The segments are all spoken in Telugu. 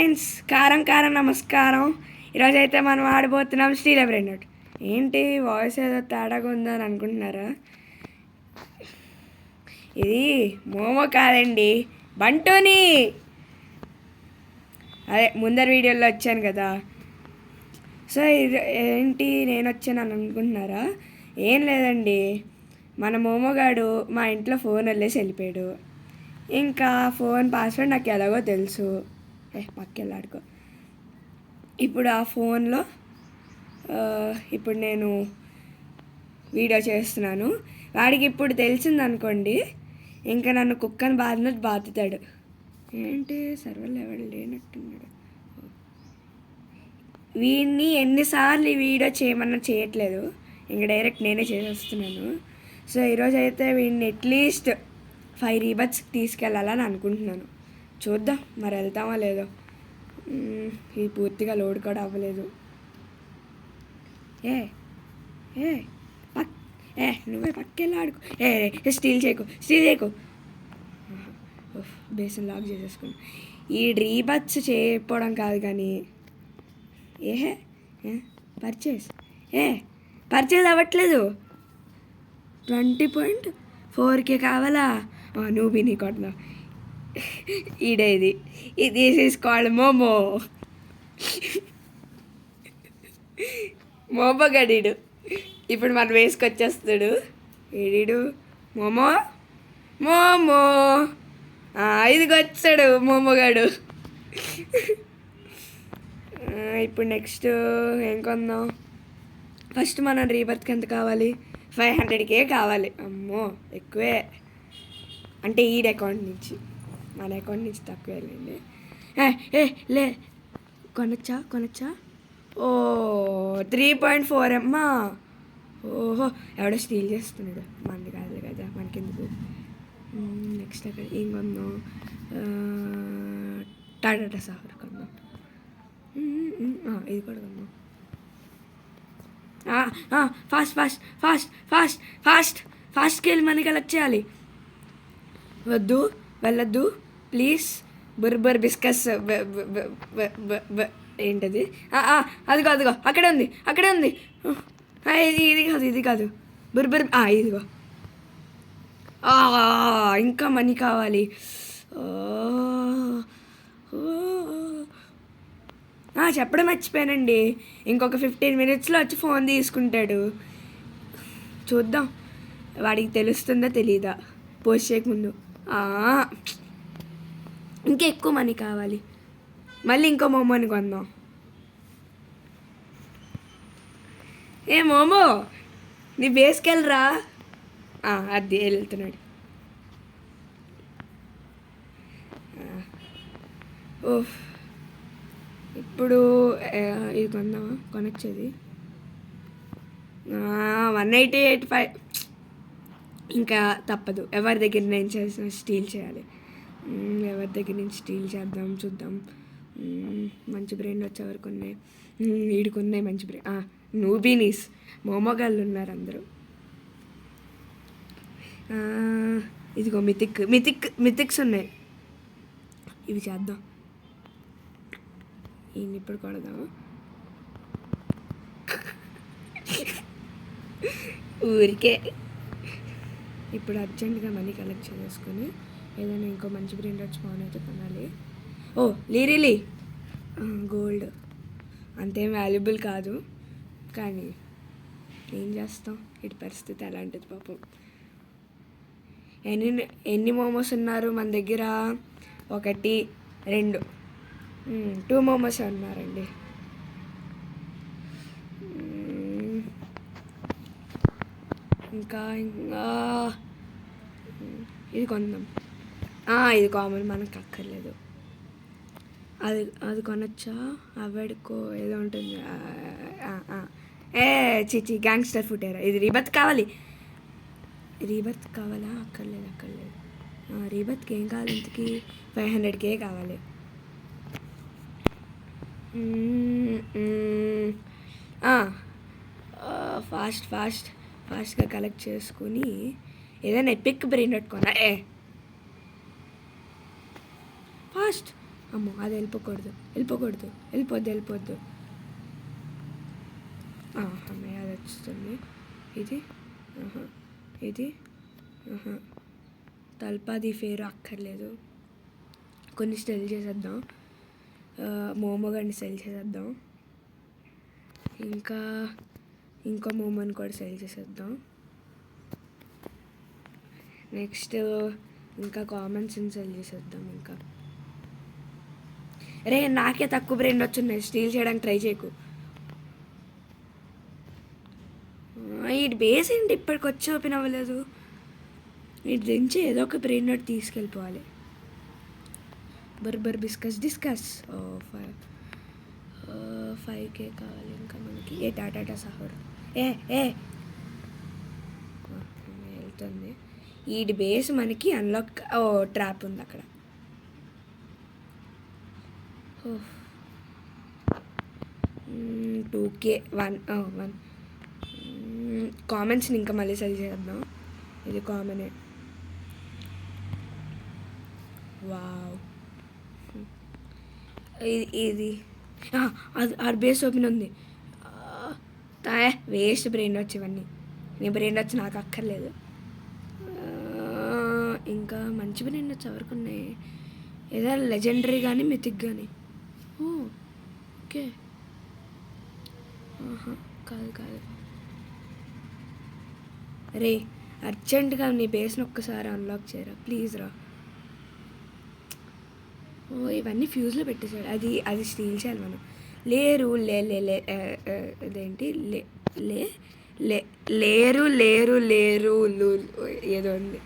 ఫ్రెండ్స్, కారం కారం నమస్కారం. ఈరోజైతే మనం ఆడిపోతున్నాం స్టీల్ బ్రెండ్. ఏంటి వాయిస్ ఏదో తేడాగా ఉందని అనుకుంటున్నారా? ఇది మోమో కాదండి, బంటూని. అదే ముందర వీడియోలో వచ్చాను కదా. సో ఇది ఏంటి నేను వచ్చాను అని అనుకుంటున్నారా? ఏం లేదండి, మన మోమోగాడు మా ఇంట్లో ఫోన్ వదిలేసి వెళ్ళిపోయాడు. ఇంకా ఫోన్ పాస్వర్డ్ నాకు ఎలాగో తెలుసు. పక్కెళ్ళాడుకో. ఇప్పుడు ఆ ఫోన్లో ఇప్పుడు నేను వీడియో చేస్తున్నాను. వాడికి ఇప్పుడు తెలిసిందనుకోండి, ఇంకా నన్ను కుక్కని బాధినట్టు బాతుతాడు. ఏంటి సర్వర్లో ఎవడు లేనట్టున్నాడు. వీడిని ఎన్నిసార్లు ఈ వీడియో చేయమన్నా చేయట్లేదు, ఇంకా డైరెక్ట్ నేనే చేసేస్తున్నాను. సో ఈరోజు అయితే వీడిని అట్లీస్ట్ 5 రీబత్స్కి తీసుకెళ్ళాలని అనుకుంటున్నాను. చూద్దాం మరి వెళ్తామా లేదో. ఇది పూర్తిగా లోడ్ కూడా అవ్వలేదు. నువ్వే పక్కెళ్ళి ఆడుకో. స్టీల్ చేయకు. బేసిన్ లాక్ చేసేసుకుని ఈ రీబత్స్ చేయకపోవడం కాదు కానీ పర్చేజ్ అవ్వట్లేదు. 20.4K కావాలా? నువ్వు నీ కొట్లా ఈడేది. దిస్ ఈస్ కాల్డ్ మోమో గడీడు. ఇప్పుడు మనం వేసుకొచ్చేస్తాడు. ఏడీడు మోమో ఇదికి వచ్చాడు మోమోగాడు. ఇప్పుడు నెక్స్ట్ ఏం కొందాం? ఫస్ట్ మనం రీబర్త్కి ఎంత కావాలి? 500K కావాలి. అమ్మో ఎక్కువే, అంటే ఈడ్ అకౌంట్ నుంచి, మన అకౌంట్ నుంచి తక్కువ వెళ్ళండి. లే కొనొచ్చా? ఓ 3.4 అమ్మా. ఓహో ఎవడో స్టీల్ చేస్తున్నాడు, మనది కాదు కదా, మనకెందుకు. నెక్స్ట్ అక్కడ ఏం కొందాం? టాటా సఫర్ కొందాం. ఇది కూడా కొందాం. ఫాస్ట్కి వెళ్ళి మనకి కలెక్ట్ చేయాలి. వెళ్ళొద్దు ప్లీజ్. బుర్బర్ బిస్కస్ ఏంటది? అదిగో అక్కడే ఉంది. ఇది కాదు బుర్బర్. ఇదిగో. ఇంకా మనీ కావాలి. చెప్పడం మర్చిపోయానండి, ఇంకొక 15 minutesలో వచ్చి ఫోన్ తీసుకుంటాడు. చూద్దాం వాడికి తెలుస్తుందా తెలీదా పోస్ట్ చేయకముందు. ఇంకా ఎక్కువ మనీ కావాలి. మళ్ళీ ఇంకో మోమోని కొందాం. మోమో నీ బేస్కి వెళ్ళరా. అది వెళ్తున్నాడు. ఇప్పుడు ఇది కొందామా? కొనొచ్చేది 180.85. ఇంకా తప్పదు, ఎవరి దగ్గర నేను చేసిన స్టీల్ చేయాలి. ఎవరి దగ్గర నుంచి స్టీల్ చేద్దాం చూద్దాం. మంచి బ్రెయిన్ వచ్చే వరకు ఉన్నాయి. వీడికున్నాయి మంచి బ్రెయిన్. నూబీనీస్ మోమోగాళ్ళు ఉన్నారు అందరూ. ఇదిగో మిథిక్స్ ఉన్నాయి, ఇవి చేద్దాం. ఈయన ఇప్పుడు కొడదాం. ఊరికే ఇప్పుడు అర్జెంటుగా మనీ కలెక్ట్ చేసుకొని ఏదైనా ఇంకో మంచి బ్రెయిన్ వచ్చి ఫోన్ అయితే కొనాలి. లీరిలీ గోల్డ్ అంతేం వాల్యుబుల్ కాదు, కానీ ఏం చేస్తాం, ఇటు పరిస్థితి అలాంటిది పాపం. ఎన్ని మోమోస్ ఉన్నారు మన దగ్గర? 1 2 2 మోమోస్ ఉన్నారండి. ఇంకా ఇది కొందాం. ఇది కామన్, మనకు అక్కర్లేదు. అది కొనొచ్చా? అవాడుకో ఏదో ఉంటుంది. చిచి గ్యాంగ్స్టర్ ఫుటేరా. ఇది రీబత్ కావాలి. రీబత్ కావాలా? అక్కర్లేదు. రీబత్కి ఏం కావాలి? ఇంతకీ 500K కావాలి. ఫాస్ట్గా కలెక్ట్ చేసుకుని ఏదైనా ఎపిక్ బ్రెయిన్ పెట్టుకున్నా. ఫాస్ట్ అమ్మో అది వెళ్ళిపోకూడదు వెళ్ళిపోద్దు అమ్మాయి అది వస్తుంది. ఇది తల్పాది ఫేరు అక్కర్లేదు. కొన్ని స్టెల్ చేసేద్దాం, మోమోగాడిని సెల్ చేసేద్దాం, ఇంకో మోమోని కూడా సెల్ చేసేద్దాం. నెక్స్ట్ ఇంకా కామన్స్ని సెల్ చేసేద్దాం. ఇంకా రే నాకే తక్కువ బ్రెయిన్ వచ్చున్నాయి, స్టీల్ చేయడానికి ట్రై చేయకు. ఈ బేస్ ఏంటి ఇప్పటికి వచ్చి ఓపెన్ అవ్వలేదు? వీటి నుంచి ఏదో ఒక బ్రెయిన్ నోట్ తీసుకెళ్ళిపోవాలి. బర్బర్ డిస్కస్ 5K కావాలి ఇంకా మనకి. టాటా సహోర్ వెళ్తుంది. వీటి బేస్ మనకి అన్లాక్ ట్రాప్ ఉంది అక్కడ. 2K 1 కామెంట్స్ని ఇంకా మళ్ళీ సెల్ చేద్దాం. ఇది కామనే. వావ్ ఇది అది బేస్ ఓపెన్ ఉంది. వేస్ట్ బ్రెయిన్ వచ్చి ఇవన్నీ. నీ బ్రెయిన్ వచ్చి నాకు అక్కర్లేదు. ఇంకా మంచి బ్రెయిన్ వచ్చి ఎవరికి ఉన్నాయి? ఏదైనా లెజెండరీ కానీ మిథిక్ కానీ. ఓకే కాదు రే అర్జెంటుగా నీ బేస్ని ఒక్కసారి అన్లాక్ చేయరా ప్లీజ్ రా. ఇవన్నీ ఫ్యూజ్లో పెట్టేశాడు. అది స్టీల్ చేయాలి మనం. లేరు ఇదేంటి లేరు ఏదో ఉంది.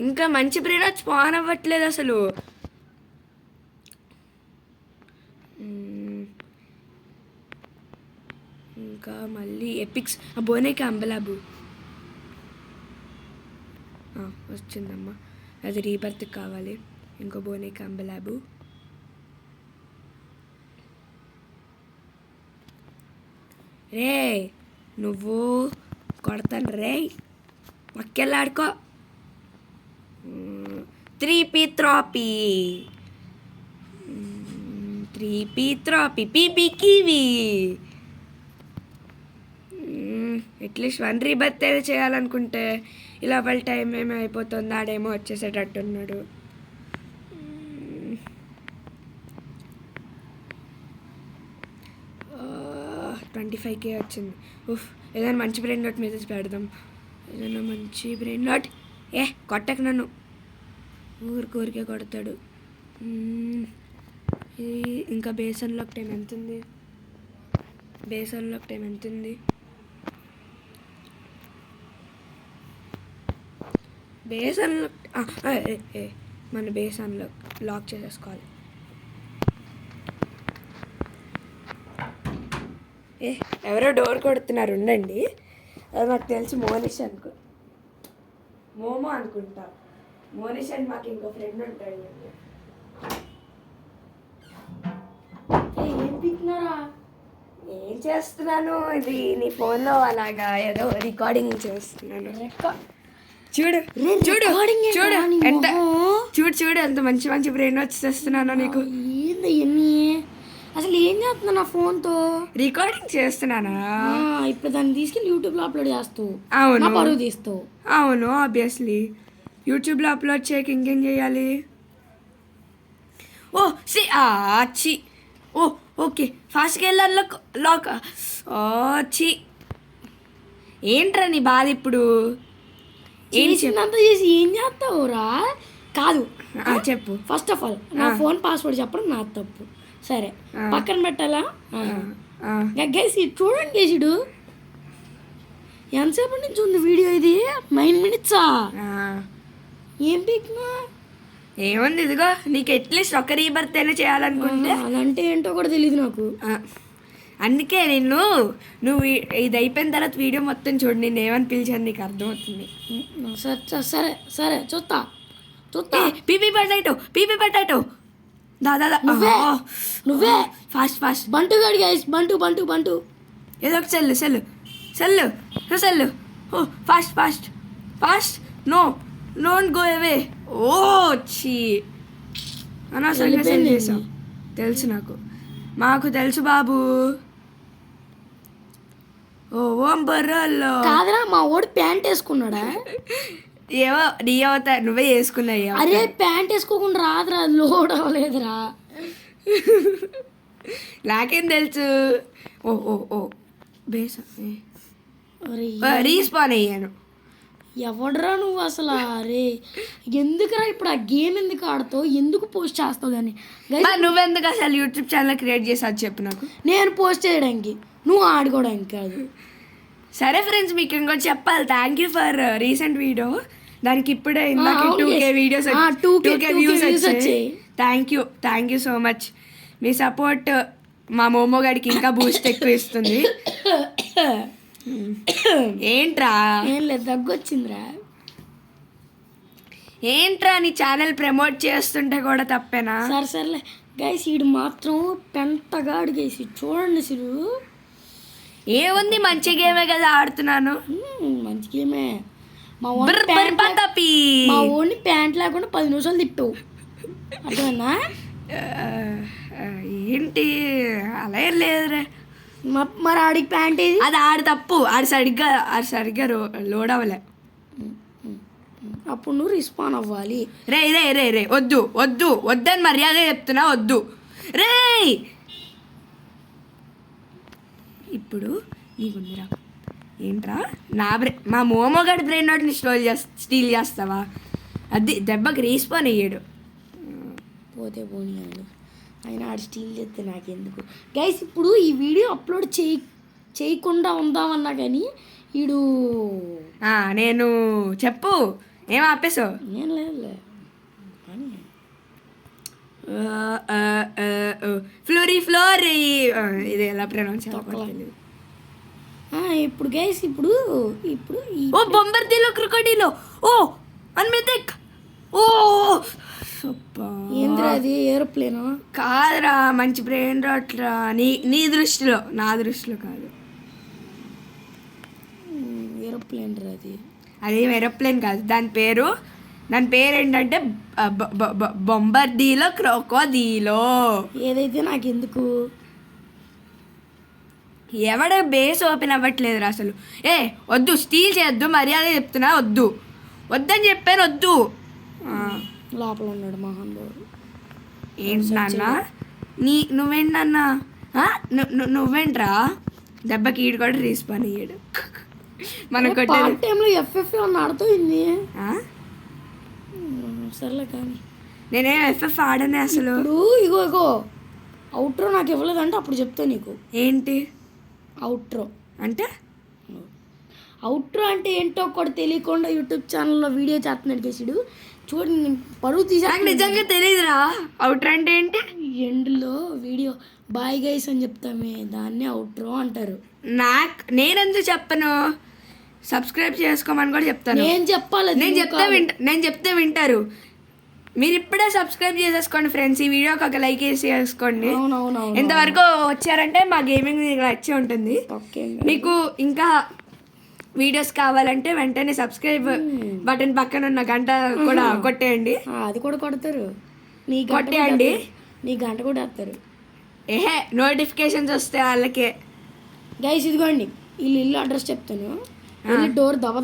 ఇంకా మంచి బ్రెయిన్ వచ్చి స్పాన్ అవ్వట్లేదు అసలు. ఇంకా మళ్ళీ ఎపిక్స్ బోనేకి అంబలాబు వచ్చిందమ్మా. అది రీబర్త్ కావాలి. ఇంకో బోనేకి అంబలాబు. రే నువ్వు కొడతాను రే, పక్కెళ్ళాడుకో. 3P త్రాపీ పీపీ కివి. అట్లీస్ట్ 1 రీబర్త్ అయితే చేయాలనుకుంటే ఇలా వాళ్ళ టైం ఏమో అయిపోతుంది. ఆడేమో వచ్చేసేటట్టున్నాడు. $25K వచ్చింది. ఏదైనా మంచి బ్రెయిన్ నోట్ మెసేజ్ పెడదాం. ఏదైనా మంచి బ్రెయిన్ నోట్. కొట్టకు నన్ను, ఊరికే కొడతాడు. ఇంకా బేస్ అన్లాక్ టైం ఎంత ఉంది? బేస్ అన్లాక్ మన బేస్ లాక్ చేసేసుకోవాలి. ఎవరో డోర్ కొడుతున్నారు, ఉండండి. అది నాకు తెలిసి మోమో అనుకుంటా. మోనిష్ అని మాకు ఇంకో ఫ్రెండ్ ఉంటాడు. ఏం పిక్నారా? ఏం చేస్తున్నాను? ఇది నీ ఫోన్లో అలాగా ఏదో రికార్డింగ్ చేస్తున్నాను. చూడు ఎంత మంచి బ్రెయిన్ వచ్చి చేస్తున్నానో నీకు. అసలు ఏం చేస్తున్నా నా ఫోన్తో? రికార్డింగ్ చేస్తున్నానా? ఇప్పుడు దాన్ని తీసుకెళ్ళి యూట్యూబ్లో అప్లోడ్ చేస్తావు. అవును, పరువు తీస్తావు. అవును, ఆబ్వియస్లీ యూట్యూబ్లో అప్లోడ్ చేయక ఇంకేం చేయాలి? ఓకే ఫాస్ట్గా వెళ్ళాలి. లాక్ ఏంట్రా నీ బాధ ఇప్పుడు? చేసిందంతా చేసి ఏం చేస్తావురా? కాదు చెప్పు. ఫస్ట్ ఆఫ్ ఆల్ నా ఫోన్ పాస్వర్డ్ చెప్పడం నా తప్పు. సరే పక్కన పెట్టాలా? గేసి చూడండి, గేసిడు ఎంతసేపటి నుంచి ఉంది వీడియో? ఇది 9 minutes. ఏం పిక్నా? ఏముంది, ఇదిగో నీకు అట్లీస్ట్ ఒక రీబర్త్ అయినా చేయాలనుకుంటే. అదంటే ఏంటో కూడా తెలియదు నాకు. అందుకే నువ్వు ఇది అయిపోయిన తర్వాత వీడియో మొత్తం చూడు. నేను ఏమని పిలిచాను నీకు అర్థమవుతుంది. సరే సరే చూస్తా. పీపీ పట్టాటో దాదా నువ్వే ఫాస్ట్ బంటు గాడి గైస్. బంటు ఏదో ఒక cell fast no don't go away. ఓ చీ, అనవసరంగా సెల్ చేసాం. తెలుసు నాకు, మాకు తెలుసు బాబు. ఓ ఓం బర్రల్లో కాదురా మా ఓడి ప్యాంట్ వేసుకున్నాడా? ఏవో నీ అవుతా, నువ్వే వేసుకున్నాయి. అరే ప్యాంట్ వేసుకోకుండా రాదురా, లోడ్ అవ్వలేదురా. నాకేం తెలుసు. ఓ ఓ ఓ బేస్ అరే రీస్పాన్ అయ్యాను. ఎవడరా నువ్వు అసలు? అరే ఎందుకురా ఇప్పుడు ఆ గేమ్ ఎందుకు ఆడతావు, ఎందుకు పోస్ట్ చేస్తావు దాన్ని? నువ్వెందుకు అసలు యూట్యూబ్ ఛానల్ క్రియేట్ చేసి చెప్పు నాకు. నేను పోస్ట్ చేయడానికి, నువ్వు ఆడుకోవడానికి కాదు. సరే ఫ్రెండ్స్, మీకు ఇంకోటి చెప్పాలి. Thank you for recent video. దానికి ఇప్పుడే ఇందాక 2K వీడియోస్ 2K వ్యూస్ వచ్చాయి. Thank you so much. Me support మా మోమో గడికి ఇంకా బూస్ట్ ఎక్కువ ఇస్తుంది. ఏంట్రా? ఏం లేదు, దగ్గొచ్చిందిరా. ఏంట్రా నీ ఛానల్ ప్రమోట్ చేస్తుంటే కూడా తప్పేనా? సర్లే గైస్, ఈడు మాత్రం పెంటగాడు గైస్. చూడండి అసలు ఏముంది, మంచి గేమే కదా ఆడుతున్నాను. మంచి గేమే. మా ఓన్ని ప్యాంట్ లేకుండా 10 నిమిషాలు తిప్పావు, అర్థమన్నా? ఏంటి అలా ఏం లేదురే. మరి ఆడికి ప్యాంట్ ఏది? అది ఆడి తప్పు. ఆడు సరిగ్గా లోడ్ అవ్వలే. అప్పుడు నువ్వు రెస్పాన్ అవ్వాలి. రే రే రే రే వద్దని మర్యాద చెప్తున్నా, వద్దు రే. ఇప్పుడు నీకుందిరా. ఏంట్రా మా మోమో గడి బ్రెయిన్ నోట్ని స్టీల్ చేస్తావా? అది దెబ్బకి రీస్పాన్ అయ్యాడు. పోతే పోనీయాడు, ఆయన ఆడు స్టీల్ చేస్తే నాకెందుకు. గైస్ ఇప్పుడు ఈ వీడియో అప్లోడ్ చేయకుండా ఉందామన్నా కానీ వీడు నేను చెప్పు, ఏం ఆపేసావు? నేను లేదులే కానీ ఫ్లోర్ ఇది ఎలా ప్రొనౌన్స్ చేయాలి? ఇప్పుడు గైస్ ఇప్పుడు ఓ బొంబర్దీలో క్రొకోడీలో ఓ అన్మితిక్. ఓ ఏంద్రా అది? ఏరోప్లేనా? కాదురా, మంచి బ్రెయిన్ రాట్రా నీ దృష్టిలో. నా దృష్టిలో కాదు. ఏరోప్లేన్ రా అది. అదేం ఏరోప్లేన్ కాదు. దాని పేరు ఏంటంటే బొంబర్దీలో క్రొకోడీలో. ఏదైతే నాకెందుకు. ఎవడ బేస్ ఓపెన్ అవ్వట్లేదురా అసలు. వద్దు, స్టీల్ చేయొద్దు, మర్యాద చెప్తున్నా. వద్దని చెప్పాను, వద్దు. లోపల ఉన్నాడు మహానుభావుడు. ఏంటి నాన్న? నువ్వేంటి నాన్న? నువ్వేంట్రా? దెబ్బకి ఈడు కూడా రీస్పాన్ అయ్యాడు. మనం పార్ట్ టైంలో FF ఆడుతుంది. సర్లే కానీ నేనేం FF ఆడనే అసలు. ఇప్పుడు ఇగో అవుట్రో నాకు ఇవ్వలేదంటే అప్పుడు చెప్తా నీకు. ఏంటి అవుట్రో అంటే? అవుట్రో అంటే ఏంటో కూడా తెలియకుండా యూట్యూబ్ ఛానల్లో వీడియో చేస్తున్నాడు కేసుడు. చూడండి పరువు తీసా. నిజంగా తెలియదురా అవుట్రో అంటే ఏంటి. ఎండ్లో వీడియో బాయ్ గైస్ అని చెప్తామే, దాన్ని అవుట్రో అంటారు. నేనెందుకు చెప్పను? సబ్స్క్రైబ్ చేసుకోమని కూడా చెప్తాను. నేను చెప్తే వింటారు. మీరు ఇప్పుడే సబ్స్క్రైబ్ చేసేసుకోండి ఫ్రెండ్స్. ఈ వీడియోకి ఒక లైక్ వేసి వేసుకోండి. ఎంతవరకు వచ్చారంటే మా గేమింగ్ మీకు నచ్చి ఉంటుంది. మీకు ఇంకా వీడియోస్ కావాలంటే వెంటనే సబ్స్క్రైబ్ బటన్ పక్కన ఉన్న గంట కూడా కొట్టేయండి. అది కూడా కొడతారు, కొట్టేయండి. నీ గంట కూడా వేస్తారు. నోటిఫికేషన్స్ వస్తే వాళ్ళకే. గైస్ ఇదిగోండి ఇల్లు అడ్రస్ చెప్తాను. డోర్ దబ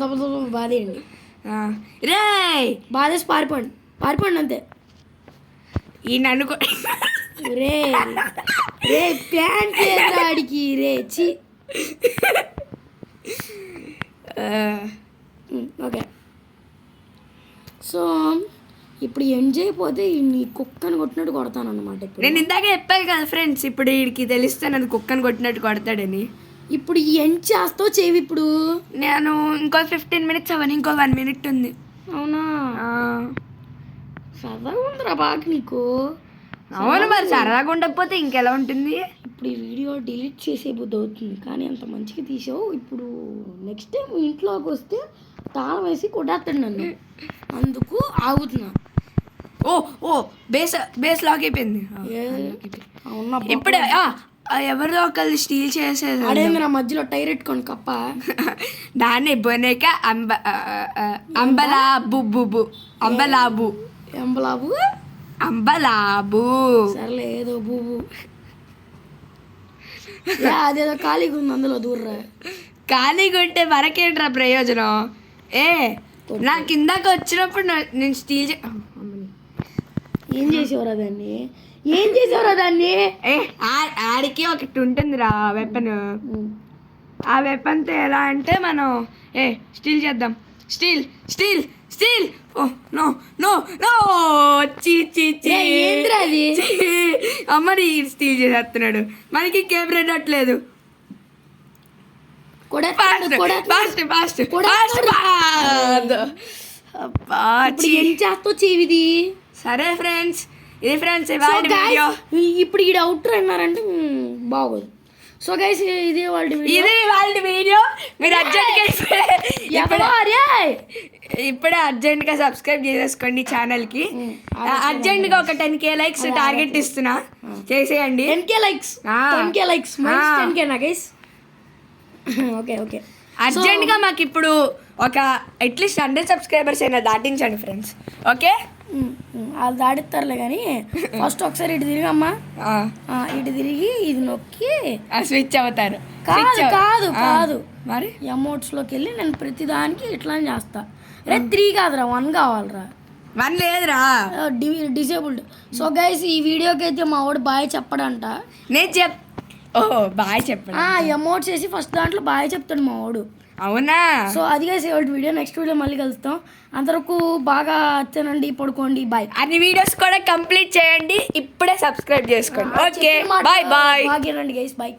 బాధేయండి. రే బాధేసి పారిపోండి అంతే. ఈ నన్ను రే ప్యాంట్ ఆడికి రే చి. ఓకే సో ఇప్పుడు ఎంజాయ్ పోతే నీ కుక్కని కొట్టినట్టు కొడతాను అన్నమాట. ఇప్పుడు నేను ఇందాకే చెప్పాను కదా ఫ్రెండ్స్, ఇప్పుడు వీడికి తెలిస్తే నన్ను కుక్కని కొట్టినట్టు కొడతాడని. ఇప్పుడు ఏం చేస్తావు చెవి? ఇప్పుడు నేను ఇంకో 15 minutes అవని, ఇంకో 1 minute ఉంది. అవునా? సరదాగా ఉందిరా బాగా నీకు. అవును, మరి సరదాగా ఉండకపోతే ఇంకెలా ఉంటుంది? ఇప్పుడు ఈ వీడియో డిలీట్ చేసే బుద్ధి అవుతుంది, కానీ అంత మంచిగా తీసావు. ఇప్పుడు నెక్స్ట్ టైం ఇంట్లోకి వస్తే తాళం వేసి కొట్టేస్తాడు నన్ను, అందుకు ఆగుతున్నా. ఓ బేస్ లాక్ అయిపోయింది. అవునా? ఇప్పుడే ఎవరిదో ఒకళ్ళు స్టీల్ చేసేది అడేంది నా మధ్యలో టైర్ ఎట్టుకోండి కప్ప. దాన్ని బొనేక అంబలాబు బుబు అంబలాబు ఎంబలాబు అంబలాబు. సర్లే ఏదో బూబు. అదేదో ఖాళీగా ఉంది అందులో దూర్రా. ఖాళీగా ఉంటే మనకేంట్రా ప్రయోజనం? నా కిందాక వచ్చినప్పుడు నేను స్టీల్ ఏం చేసేవారా దాన్ని? ఏం చేసేవారా దాన్ని? ఆడికి ఒకటి ఉంటుందిరా వెపన్. ఆ వెపన్తో ఎలా అంటే మనం స్టీల్ చేద్దాం. Steal steal steal. Oh no no no చీ చీ చీ. ఏంద్రా అది? అమ్మని స్టీల్ చేసేస్తున్నాడు. మనకి కెమెరా రావట్లేదు. ఏం చేస్తావు చెవిది? సరే ఫ్రెండ్స్, ఇది ఫ్రెండ్స్ ఇప్పుడు ఈ అవుట్ అన్నారంటే బాగోదు. సో గైస్ ఇది వాళ్ళ వీడియో. మీరు ఇప్పుడే అర్జెంట్గా సబ్స్క్రైబ్ చేసేసుకోండి ఛానల్కి. అర్జెంట్గా ఒక 10K లైక్స్ టార్గెట్ ఇస్తున్నా, చేసేయండి. 10K likes 10K likes 10K నా గైస్. ఓకే ఓకే అర్జెంట్గా మాకు ఇప్పుడు ఒక అట్లీస్ట్ 100 సబ్స్క్రైబర్స్ అయినా దాటించండి ఫ్రెండ్స్. ఓకే వాళ్ళు దాడిస్తారులే కానీ ఫస్ట్ ఒకసారి ఇటు తిరిగమ్మా. ఇటు తిరిగి ఇది నొక్కి స్విచ్ అవుతారు. కాదు కాదు కాదు మరి ఎమోట్స్లోకి వెళ్ళి నేను ప్రతిదానికి ఇట్లా చేస్తా. రే 3 కాదురా 1 కావాలరా. 1 లేదురా, డిసేబుల్డ్. సో గైస్ ఈ వీడియోకి అయితే మా వాడు బాయ్ చెప్పడంట. నేను ఓహో బాయ్ చెప్పండి. ఎమోట్స్ వేసి ఫస్ట్ దాంట్లో బాయ్ చెప్తాడు మా వాడు. అవునా? సో అది గైస్ వీడియో. నెక్స్ట్ వీడియో మళ్ళీ కలుస్తాం. అంతవరకు బాగా తినండి, పడుకోండి. బాయ్. అన్ని వీడియోస్ కూడా కంప్లీట్ చేయండి. ఇప్పుడే సబ్స్క్రైబ్ చేసుకోండి. Okay bye bye. బాగా గైస్ బాయ్.